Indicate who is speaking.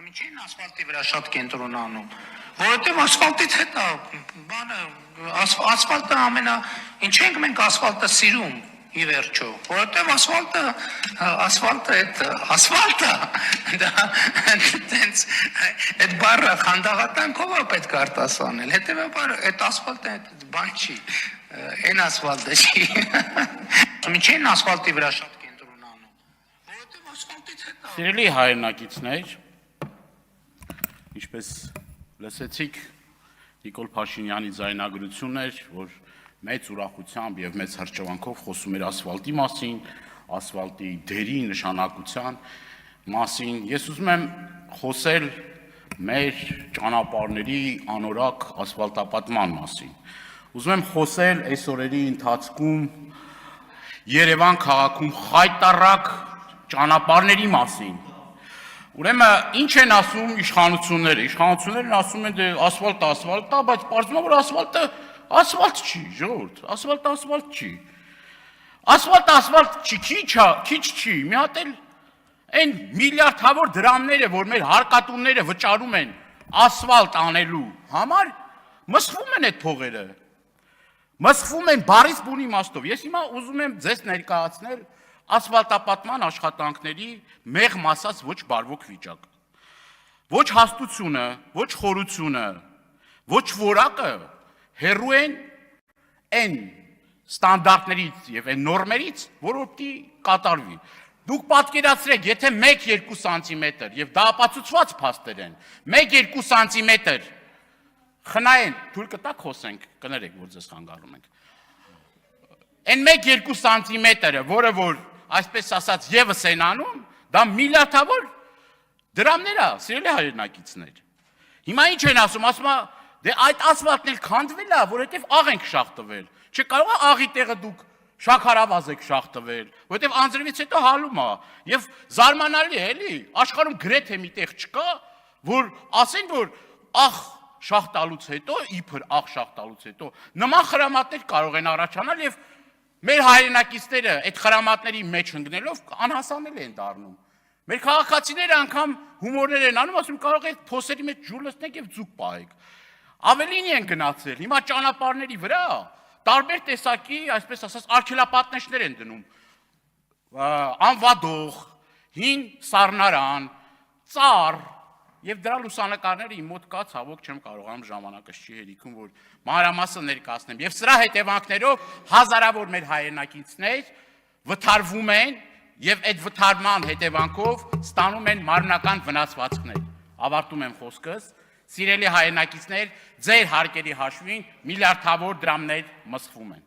Speaker 1: Միջին ասֆալտի վրա շատ կենտրոնանում, որովհետև ասֆալտից հետո բանը ասֆալտը ինչ ենք մենք ասֆալտը սիրում ի վերջո, որովհետև ասֆալտը դա տենց այդ բառը խանդաղատանքով է պետք է արտասանել, հետևաբար այդ ասֆալտը բան չի, այն ասֆալտը չի, միջին ասֆալտի վրա շատ կենտրոնանում, որովհետև ասֆալտից հետո
Speaker 2: Սիրելի հայրենակիցներ, ինչպես լսեցիք Նիկոլ Փաշինյանի ձայնագրությունն էր, որ մեծ ուրախությամբ եւ մեծ հրճվանքով խոսում էր ասֆալտի մասին, ասֆալտի դերի նշանակության մասին։ Ես ուզում եմ խոսել մեր ճանապարհների անորակ ասֆալտապատման մասին։ Ուզում եմ խոսել այս օրերի ընթացքում Երևան քաղաքում խայտառակ ճանապարհների մասին։ Ուրեմն ինչ են ասում իշխանությունները։ Իշխանություններն ասում են դե ասֆալտը, բայց պարզվում է որ ասֆալտ չի, ժողովուրդ, ասֆալտ չի։ Ասֆալտ չի, քիչ չի։ Մի հատ էլ այն միլիարդավոր դրամները, որ մեր հարկատունները վճարում են ասֆալտ անելու համար, մսխվում են այդ փողերը։ Մսխվում են բառից բուն իմաստով։ Ես հիմա ուզում եմ ձեզ ներկայացնել ասֆալտապատման աշխատանքների մեղմ ասած ոչ բարվոք վիճակ։ Ոչ հաստությունը, ոչ խորությունը, ոչ որակը հեռու են այն ստանդարտներից եւ այն նորմերից, որով պիտի կատարվի։ Դուք պատկերացրեք, եթե 1-2 սանտիմետր եւ դա ապացուցված փաստեր են, 1-2 սանտիմետր խնայեն, թույլ կտակ խոսենք, կներեք, որ ձեզ խանգարում ենք։ Այն 1-2 սանտիմետրը, որը որ այսպես ասած եւս են անում, դա միլիարդավոր դրամներ է, սիրելի հայրենակիցներ։ Հիմա ինչ են ասում, ասում է, դե այդ ասֆալտն էլ քանդվել է, որովհետեւ աղ ենք շախտվել։ Չկարող է աղի տեղը դուք շաքարավազ եք շախտվել, որովհետեւ անձրևից հետո հալում է։ Եվ զարմանալի է, էլի, աշխարհում գրեթե մի տեղ չկա, որ ասեն, որ աղ շախտալուց հետո, իբր աղ շախտալուց հետո նման խրամատներ կարող են առաջանալ եւ մեր հայրենակիցները այդ խրամատների մեջ ընկնելով անհասանելի են դառնում։ Մեր քաղաքացիները անգամ հումորներ են անում, ասում կարող եք փոսերի մեջ ջուր լցնեք եւ ձուկ պահեք։ Ավելին են գնացել, հիմա ճանապարհների վրա տարբեր տեսակի, այսպես ասած, արգելապատնեշներ են դնում։ Անվադող, հին սառնարան, ծառ եւ դրա լուսանկարները իմ մոտ կա, ցավոք չեմ կարողանում ժամանակս չի հերիքում, որ մանրամասը ներկայացնեմ։ Եվ սրա հետևանքներով հազարավոր մեր հայրենակիցներ վթարվում են եւ այդ վթարման հետևանքով ստանում են մարմնական վնասվածքներ։ Ավարտում եմ խոսքս։ Սիրելի հայրենակիցներ, ձեր հարկերի հաշվին միլիարդավոր դրամներ մսխվում են։